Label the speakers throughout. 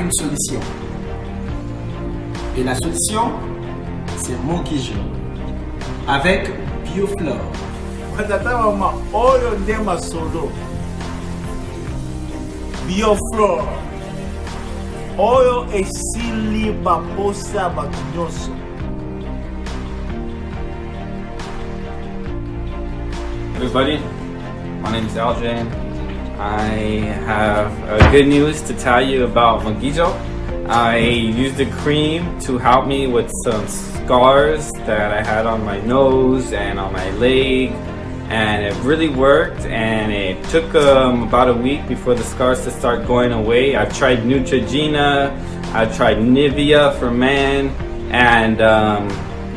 Speaker 1: une solution. Et la solution, c'est Mokijo. Avec Bioflore.
Speaker 2: Bioflore. Oyo esili baposa batunyoso.
Speaker 3: Everybody, my name is Aljan. I have good news to tell you about Mokijo. I used the cream to help me with some scars that I had on my nose and on my leg, and it really worked. And it took about a week before the scars to start going away. I tried Neutrogena, I tried Nivea for men, and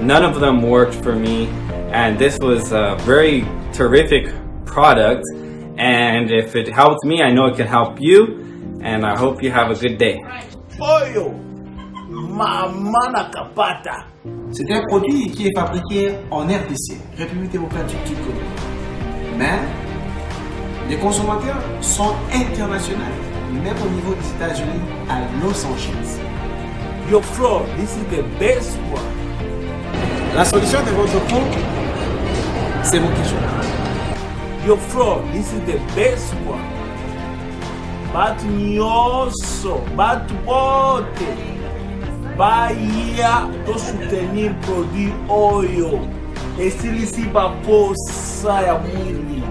Speaker 3: none of them worked for me. And this was a very terrific product, and if it helped me, I know it can help you, and I hope you have a good day.
Speaker 2: Oyo, Mama Kapata.
Speaker 1: C'est un produit qui est fabriqué en RDC, République démocratique du Congo. Mais les consommateurs sont internationaux, même au niveau des États-Unis, à Los Angeles.
Speaker 2: Bioflore, this is the best one.
Speaker 1: La solution de votre peau, c'est Mokijo.
Speaker 2: Bioflore, this is the best one. Batu nyoso, batu bote, baya to soutenir produit oyo. Estilisi baposa ya mwili.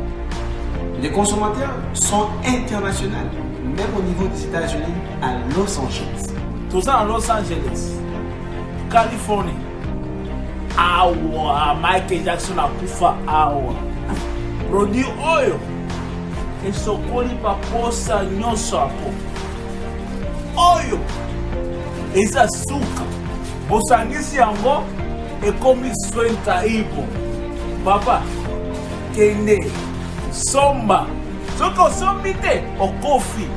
Speaker 1: Les consommateurs sont internationaux, même au niveau des États-Unis, à Los Angeles.
Speaker 2: Tout ça en Los Angeles, Californie. Awa, Michael Jackson akufa awa. Produit oyo. Esokoli baposa nyoso apo. Oyo. Eza suka. Bosangisi yango. Ekomi swenta ipo. Papa, kende, somba. Soko sombite, okofi.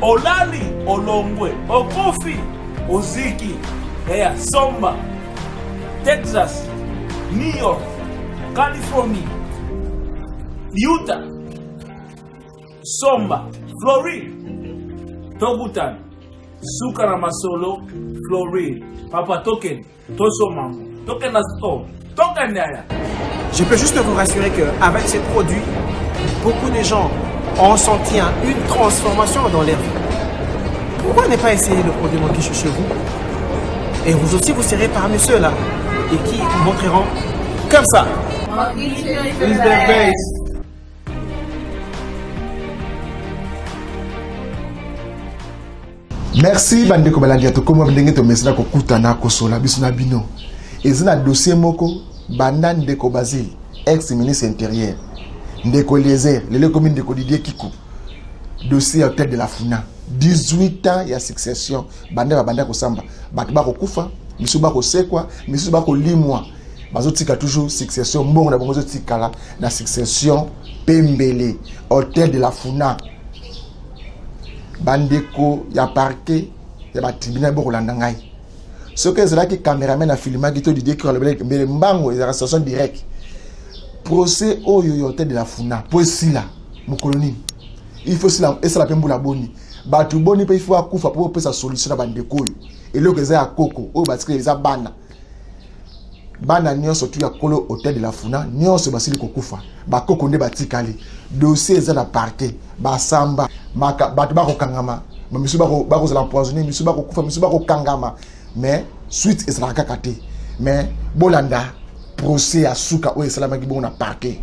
Speaker 2: Olali, olongwe. Okofi, oziki. Eya, somba. Texas, New York, California, Utah, somba, Florida, Tobutan, Sukara Masolo, Florida. Papa token, tosomango, token na store, token derrière.
Speaker 1: Je peux juste vous rassurer qu'avec ces produits, beaucoup de gens ont senti une transformation dans leur vie. Pourquoi ne pas essayer le produit Mokijo chez vous? Et vous aussi, vous serez parmi ceux-là et qui vous montreront comme ça.
Speaker 2: It's the best.
Speaker 4: Merci bandeko balandi to comme ndenge to mesina ko kutana ko sola bisuna bino. Ezina dossier moko banda ndeko Basile, ex-ministre intérieur. Ndeko Lézer, le commune de Didier Kikou. Dossier à tête de la FUNA. 18 ans ya succession banda ko samba. Batu ba ko kufa, misu ba ko sekwa, misu ba ko limwa. Bazo tika toujours succession mbongo na bongo tika la succession Pembele, hôtel de la FUNA. Bandeko ya parquet ya ba tribunal bo kolanda ngai ce que ezala ki cameraman a filma ki to Didier Kikou le mbele mbango ezala station direct procès oyo yote de la FUNA po sila mukoloni il faut sila esala pembula boni batu boni pe il faut akufa po pesa solution na bandeko oyo eloko eza ya koko oyo batika eza bana nyonso tu ya kolo hôtel de la FUNA nyonso basili kokufa bakoko nde batikali dossier eza na parquet basamba maka batu bako kangama misu bako zala empoisonné misu bako kufa misu bako kangama mais suite ezala kakate mais bolanda procès ya suka o esala bongo na parquet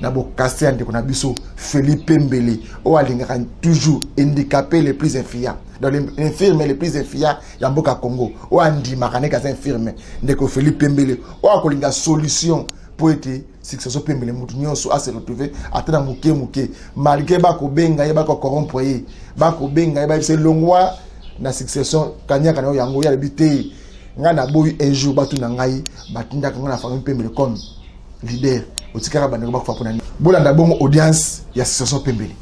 Speaker 4: na bo kasté ande kona biso Philippe Pembele o alingaka toujours handicapé les plus infirmes dans les infirmes les plus infirmes ya mboka Congo o andi makane ka infirme ndeko Philippe Pembele o akolinga solution pour être succession Pembele mutu nyonso a se retrouver atena muke malgré bako benga ye bako corrompre bako benga ye ba se longwa na succession kanyaka na yango ya lebité ngana boyi un jour batu na ngai batinda ngana famille Pembele comme leader otikara bandeko bakufa pona bolanda bongo audience ya succession Pembele.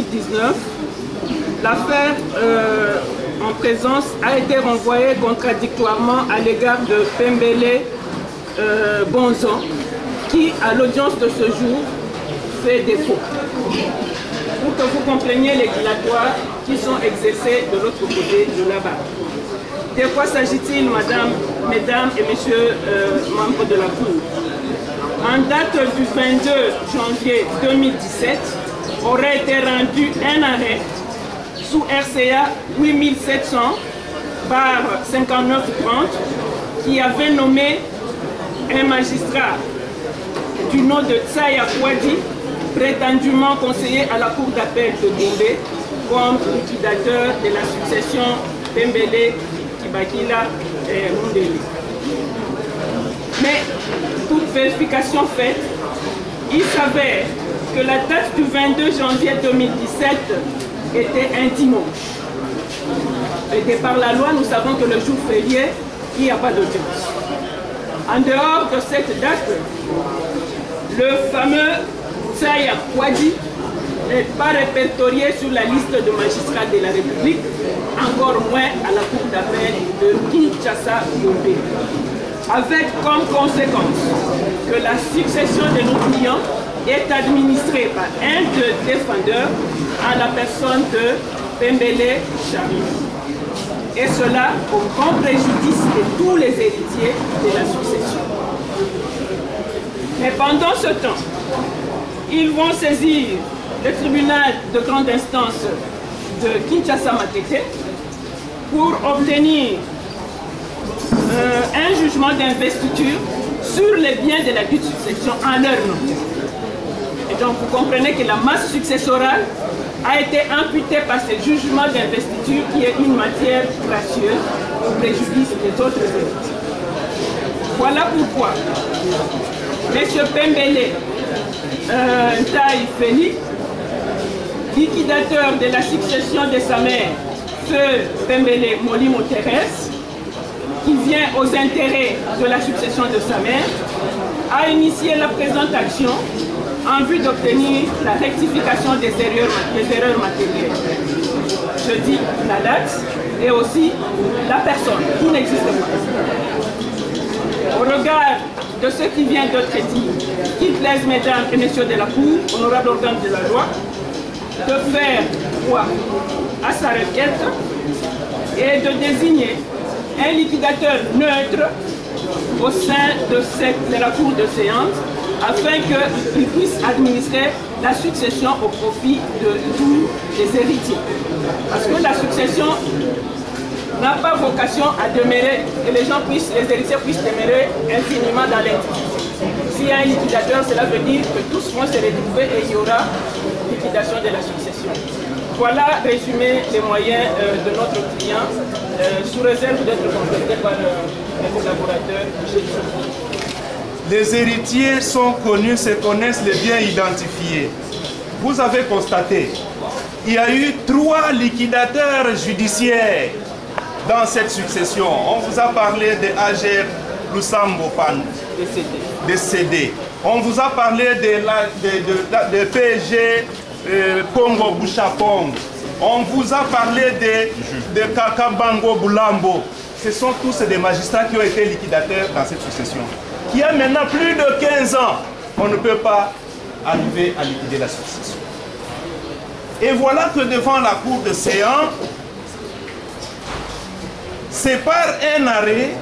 Speaker 5: 2019, l'affaire en présence a été renvoyée contradictoirement à l'égard de Pembele Bonzon, qui, à l'audience de ce jour, fait défaut. Pour que vous compreniez les dilatoires qui sont exercés de l'autre côté de là-bas. De quoi s'agit-il, mesdames et messieurs membres de la Cour? En date du 22 janvier 2017, aurait été rendu un arrêt sous RCA 8700 par 5930 qui avait nommé un magistrat du nom de Tsaya Kwadi, prétendument conseiller à la Cour d'appel de Gombe, comme liquidateur de la succession Pembele, Kibakila et Mundeli. Mais, toute vérification faite, il s'avère que la date du 22 janvier 2017 était un dimanche. Et par la loi, nous savons que le jour férié, il n'y a pas d'audience. En dehors de cette date, le fameux Tsaya Kwadi n'est pas répertorié sur la liste de magistrats de la République, encore moins à la Cour d'appel de Kinshasa Gombe. Avec comme conséquence que la succession de nos clients est administrée par un de défendeurs à la personne de Pembele Sharif. Et cela au grand préjudice de tous les héritiers de la succession. Mais pendant ce temps, ils vont saisir le tribunal de grande instance de Kinshasa-Matete pour obtenir un jugement d'investiture sur les biens de la dite succession en leur nom. Et donc vous comprenez que la masse successorale a été imputée par ce jugement d'investiture qui est une matière gracieuse au préjudice des autres héritiers. Voilà pourquoi M. Pembele Ntaï Feli, liquidateur de la succession de sa mère, Feu Pembele Molimo Thérèse, qui vient aux intérêts de la succession de sa mère, a initié la présente action en vue d'obtenir la rectification des erreurs matérielles. Je dis la date et aussi la personne qui n'existe pas. Au regard de ce qui vient d'être dit, qu'il plaise, mesdames et messieurs de la Cour, honorables organes de la loi, de faire droit à sa requête et de désigner un liquidateur neutre au sein de la cour de séance afin qu'il puisse administrer la succession au profit de tous les héritiers. Parce que la succession n'a pas vocation à demeurer, et les héritiers puissent demeurer infiniment dans l'individu. S'il y a un liquidateur, cela veut dire que tous vont se retrouver et il y aura liquidation de la succession. Voilà résumé les moyens de notre client, sous réserve d'être complété par les collaborateurs.
Speaker 6: Les héritiers sont connus, se connaissent, les biens identifiés. Vous avez constaté, il y a eu 3 liquidateurs judiciaires dans cette succession. On vous a parlé de Ager Lusambo Pan, décédé. On vous a parlé de PSG Pongo Bouchapong. On vous a parlé de Kakabango Boulambo. Ce sont tous des magistrats qui ont été liquidateurs dans cette succession. Qui a maintenant plus de 15 ans, on ne peut pas arriver à liquider la succession. Et voilà que devant la cour de séance, c'est par un arrêt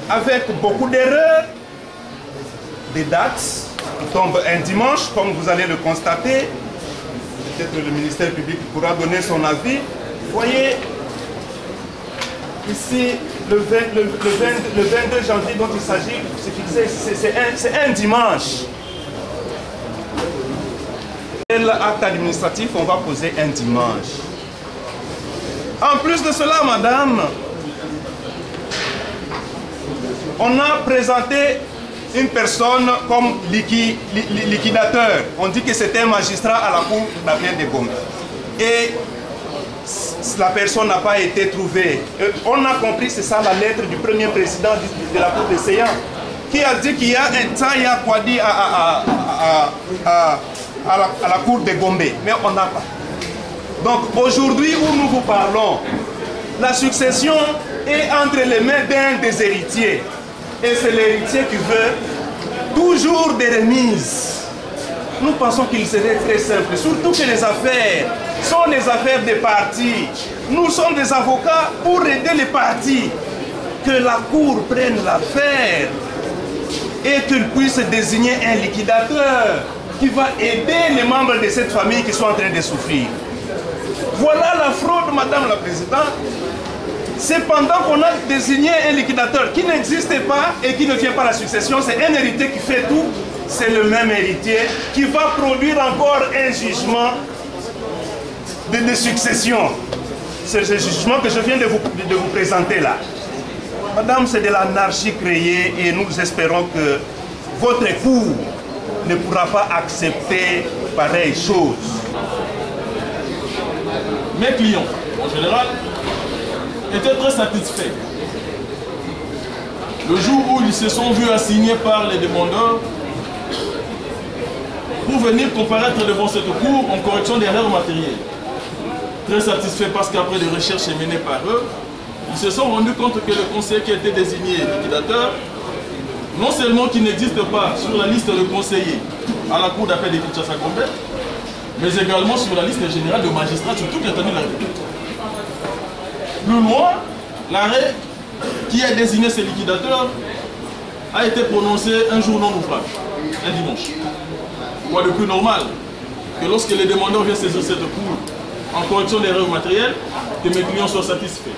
Speaker 6: avec beaucoup d'erreurs, des dates qui tombent un dimanche, comme vous allez le constater. Peut-être que le ministère public pourra donner son avis. Vous voyez, ici, le 22 janvier dont il s'agit, c'est un dimanche. L'acte administratif, on va poser un dimanche. En plus de cela, madame, on a présenté une personne comme liquidateur. On dit que c'était un magistrat à la cour d'appel de Gombe. Et la personne n'a pas été trouvée. On a compris, c'est ça la lettre du premier président de la cour de séance, qui a dit qu'il y a un Tsaya Kwadi à la cour de Gombe. Mais on n'a pas. Donc aujourd'hui où nous vous parlons, la succession est entre les mains d'un des héritiers. Et c'est l'héritier qui veut toujours des remises. Nous pensons qu'il serait très simple, surtout que les affaires sont les affaires des partis. Nous sommes des avocats pour aider les partis. Que la Cour prenne l'affaire et qu'il puisse désigner un liquidateur qui va aider les membres de cette famille qui sont en train de souffrir. Voilà la fraude, Madame la Présidente. C'est pendant qu'on a désigné un liquidateur qui n'existe pas et qui ne vient pas à la succession, c'est un héritier qui fait tout. C'est le même héritier qui va produire encore un jugement de succession. C'est ce jugement que je viens de vous présenter là. Madame, c'est de l'anarchie créée et nous espérons que votre Cour ne pourra pas accepter pareille chose.
Speaker 2: Mes clients, en général, étaient très satisfaits. Le jour où ils se sont vus assignés par les demandeurs pour venir comparaître devant cette cour en correction d'erreurs matérielles. Très satisfaits parce qu'après des recherches menées par eux, ils se sont rendus compte que le conseiller qui a été désigné liquidateur, non seulement qu'il n'existe pas sur la liste de conseillers à la cour d'appel de Kinshasa-Gombe, mais également sur la liste générale de magistrats sur toute l'étendue de la République. Plus loin, l'arrêt qui a désigné ces liquidateurs a été prononcé un jour non ouvrable, un dimanche. Quoi de plus normal que lorsque les demandeurs viennent saisir cette cour en correction d'erreurs matérielles, que mes clients soient satisfaits.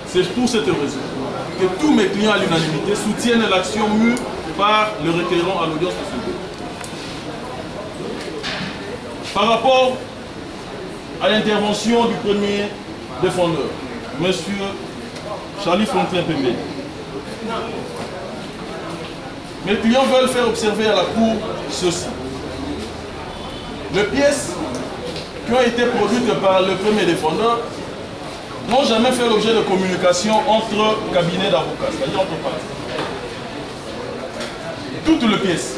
Speaker 2: C'est pour cette raison que tous mes clients à l'unanimité soutiennent l'action mue par le requérant à l'audience publique. Par rapport à l'intervention du premier défendeur, M. Charlie Fontaine-Pembe, mes clients veulent faire observer à la Cour ceci. Les pièces qui ont été produites par le premier défendeur n'ont jamais fait l'objet de communication entre cabinets d'avocats, c'est-à-dire entre parties. Toutes les pièces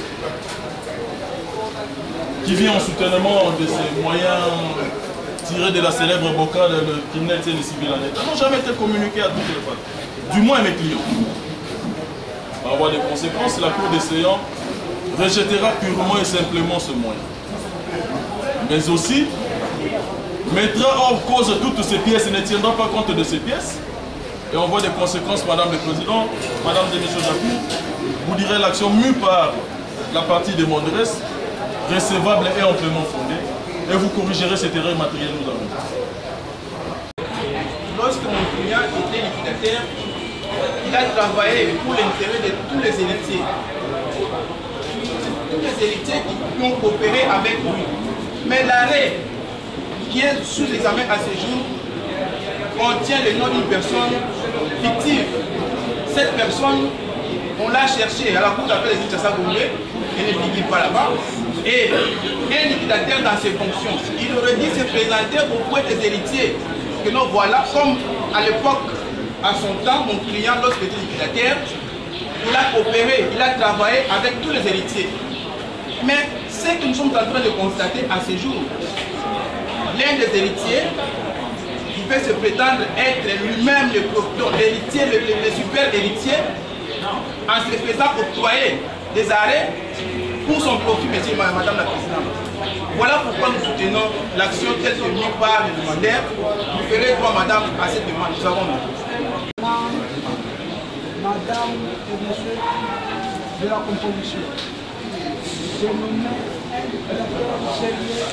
Speaker 2: qui viennent en soutènement de ces moyens tirés de la célèbre bocade de criminel et civil en état n'ont jamais été communiquées à toutes les parties, du moins à mes clients. Par avoir des conséquences, la Cour d'essayant rejettera purement et simplement ce moyen. Mais aussi mettra hors cause toutes ces pièces et ne tiendra pas compte de ces pièces. Et on voit des conséquences, Madame le Président, Madame et Messieurs Jacou, vous direz l'action mue par la partie demanderesse, recevable et amplement fondée, et vous corrigerez cette erreur matérielle nous avons.
Speaker 7: Lorsque mon client était liquidateur, il a travaillé pour l'intérêt de tous les héritiers. Tous les héritiers qui ont coopéré avec lui. Mais l'arrêt qui est sous examen à ce jour contient le nom d'une personne fictive. Cette personne, on l'a cherchée à la cour d'appel de Kinshasa-Gombe, elle ne figure pas là-bas. Et un liquidateur dans ses fonctions, il aurait dit se présenter auprès des héritiers. Que nous voilà, comme à l'époque, à son temps, mon client, lorsqu'il était liquidateur, il a coopéré, il a travaillé avec tous les héritiers. Mais ce que nous sommes en train de constater à ce jour, l'un des héritiers, qui fait se prétendre être lui-même l'héritier, le super héritier, en se faisant octroyer des arrêts pour son profit, monsieur et madame la présidente. Voilà pourquoi nous soutenons l'action telle que mise par le demandeur. Vous ferez droit, madame, à cette demande. Nous avons
Speaker 8: madame et monsieur de la composition. J'ai nommé un liquidateur sérieux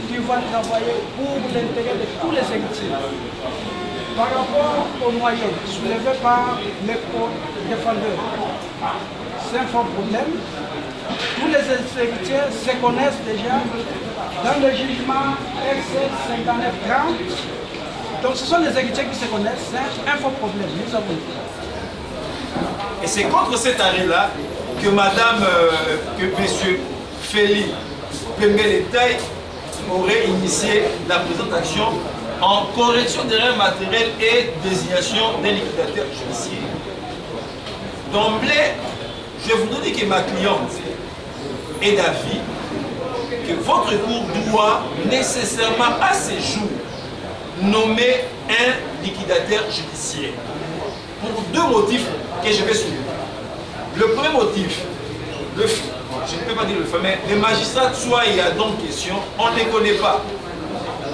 Speaker 8: qui va travailler pour l'intérêt de tous les héritiers. Par rapport aux moyens soulevés par les co-défendeurs, c'est un fort problème. Tous les héritiers se connaissent déjà dans le jugement RC5930. Donc ce sont les héritiers qui se connaissent, c'est un fort problème. Nous avons.
Speaker 9: Et c'est contre cet arrêt-là que madame, que monsieur Félix Pembele-Taille aurait initié la présente action en correction d'erreurs matérielles et désignation d'un liquidateur judiciaire. D'emblée, je voudrais dire que ma cliente est d'avis que votre cour doit nécessairement à ce jour nommer un liquidateur judiciaire. Pour deux motifs que je vais soulever. Le premier motif, je ne peux pas dire le fait, mais les magistrats soit il y a donc question, on ne les connaît pas.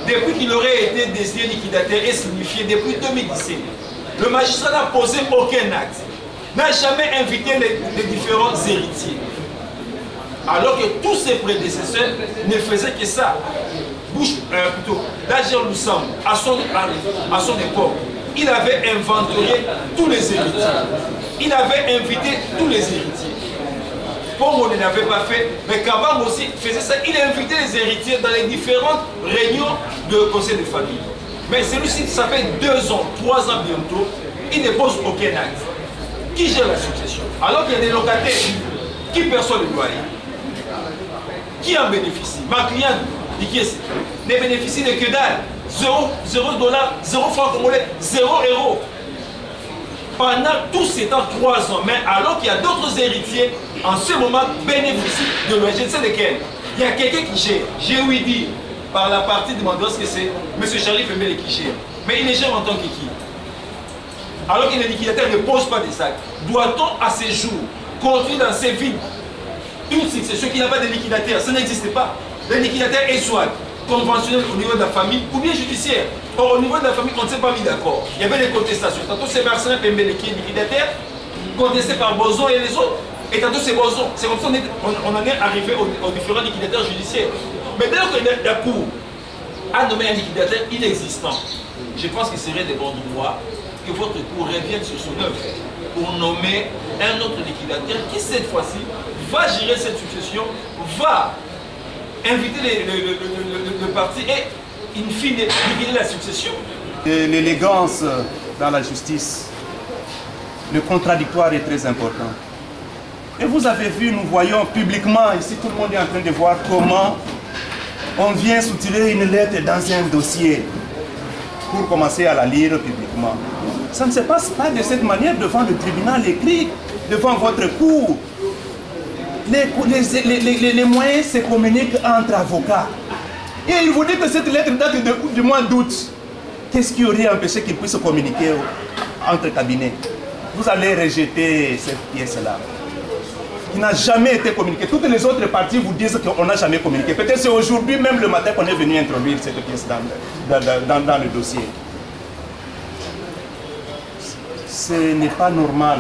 Speaker 9: Depuis qu'il aurait été désigné liquidateur et signifié depuis 2017, le magistrat n'a posé aucun acte, n'a jamais invité les différents héritiers. Alors que tous ses prédécesseurs ne faisaient que ça. Dager Loussam, à son époque, il avait inventorié tous les héritiers. Il avait invité tous les héritiers. Comme on ne l'avait pas fait, mais Kabam aussi faisait ça. Il invitait les héritiers dans les différentes réunions de conseil de famille. Mais celui-ci, ça fait 2 ans, 3 ans bientôt, il ne pose aucun acte. Qui gère la succession? Alors qu'il y a des locataires qui perçoivent le loyer. Qui en bénéficie? Ma cliente, ne bénéficie de que dalle. 0 $, 0 francs congolais, 0 €. Pendant tous ces temps, 3 ans, mais alors qu'il y a d'autres héritiers, en ce moment, bénéficient de loyer. Je ne sais lesquels. Il y a quelqu'un qui gère. J'ai ouï dire par la partie de Mandos que c'est M. Charlie Pembele qui gère. Mais il est gère en tant que qui? Alors que les liquidateurs ne posent pas des actes. Doit-on à ces jours construire dans ces villes une succession qui n'a pas de liquidateur? Ça n'existe pas. Le liquidateur est soit conventionnel au niveau de la famille ou bien judiciaire. Or, au niveau de la famille, on ne s'est pas mis d'accord. Il y avait des contestations. Tantôt, c'est Marcelin Pembele qui est liquidateur, contesté par Bozon et les autres. Et tantôt, c'est Bozon. C'est comme ça qu'on en est arrivé aux différents liquidateurs judiciaires. Mais dès que la Cour a nommé un liquidateur inexistant, je pense qu'il serait de bon droit que votre Cour revienne sur son œuvre pour nommer un autre liquidateur qui, cette fois-ci, va gérer cette succession, va inviter le parti et, in fine, liquider la succession.
Speaker 6: L'élégance dans la justice, le contradictoire est très important. Et vous avez vu, nous voyons publiquement, ici tout le monde est en train de voir comment on vient soutirer une lettre dans un dossier pour commencer à la lire publiquement. Ça ne se passe pas de cette manière devant le tribunal écrit, devant votre cour. Les moyens se communiquent entre avocats. Et il vous dit que cette lettre date du mois d'août. Qu'est-ce qui aurait empêché qu'ils puissent communiquer entre cabinets? Vous allez rejeter cette pièce-là. Qui n'a jamais été communiquée. Toutes les autres parties vous disent qu'on n'a jamais communiqué. Peut-être c'est aujourd'hui même le matin qu'on est venu introduire cette pièce dans le dossier. Ce n'est pas normal.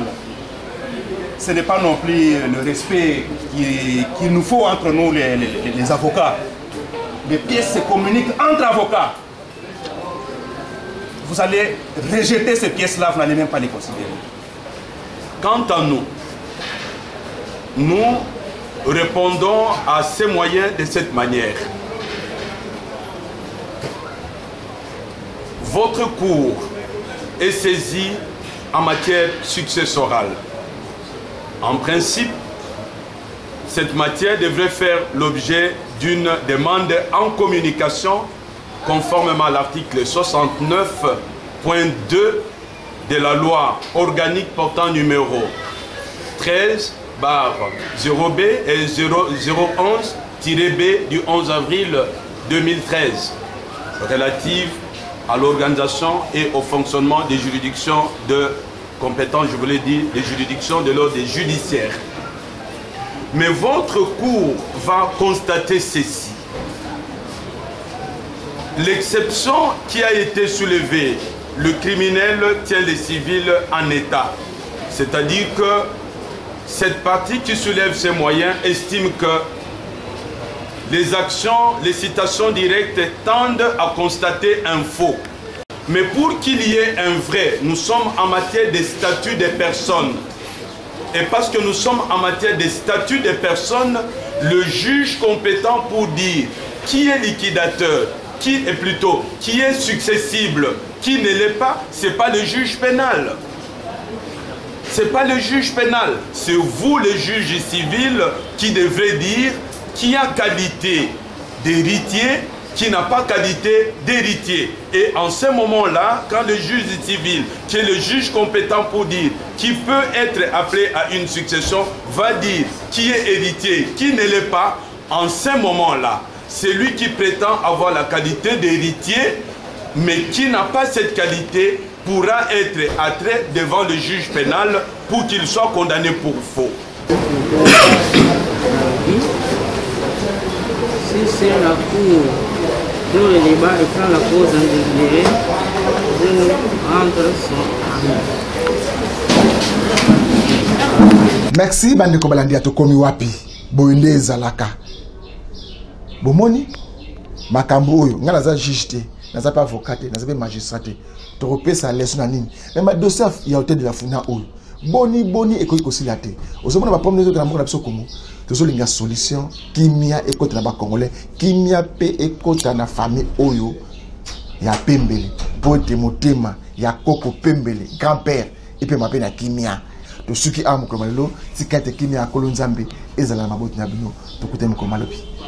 Speaker 6: Ce n'est pas non plus le respect qu'il nous faut entre nous, les avocats. Les pièces se communiquent entre avocats. Vous allez rejeter ces pièces-là, vous n'allez même pas les considérer.
Speaker 10: Quant à nous, nous répondons à ces moyens de cette manière. Votre cour est saisie en matière successorale. En principe, cette matière devrait faire l'objet d'une demande en communication conformément à l'article 69.2 de la loi organique portant numéro 13/0B et 011-B du 11 avril 2013 relative à l'organisation et au fonctionnement des juridictions de compétences, je voulais dire, des juridictions de l'ordre judiciaire. Mais votre cour va constater ceci. L'exception qui a été soulevée, le criminel tient les civils en état. C'est-à-dire que cette partie qui soulève ces moyens estime que les actions, les citations directes tendent à constater un faux. Mais pour qu'il y ait un vrai, nous sommes en matière de statut des personnes. Et parce que nous sommes en matière de statut des personnes, le juge compétent pour dire qui est liquidateur, qui est successible, qui ne l'est pas, ce n'est pas le juge pénal. Ce n'est pas le juge pénal, c'est vous les juges civils qui devrez dire qui a qualité d'héritier, qui n'a pas qualité d'héritier. Et en ce moment-là, quand le juge civil, qui est le juge compétent pour dire qui peut être appelé à une succession, va dire qui est héritier, qui ne l'est pas, en ce moment-là, celui qui prétend avoir la qualité d'héritier, mais qui n'a pas cette qualité, pourra être attrait devant le juge pénal pour qu'il soit condamné pour faux.
Speaker 11: Si c'est la cour dont le débat étant la cause en délibéré, de nous rendre son avis.
Speaker 4: Merci bandeko balandi atokomi wapi boyende ezalaka bomoni makambo oyo nga naza juge te naza pas avocat te naza pe magistrat te tokopesa leso na nini mais ma dossier ya hôtel de la Funa oyo boni ekoki kosila te ozomona ba problème ezokela moko na biso komo tozolinga solution kimia ekota na ba congolais kimia pe ekota na famille oyo ya Pembele pote motema ya koko Pembele grand-père epe mape na kimia to suki a mokolo malelo tikate kimia akolo nzambe ezala na maboti na bino tokute mokolo malobi.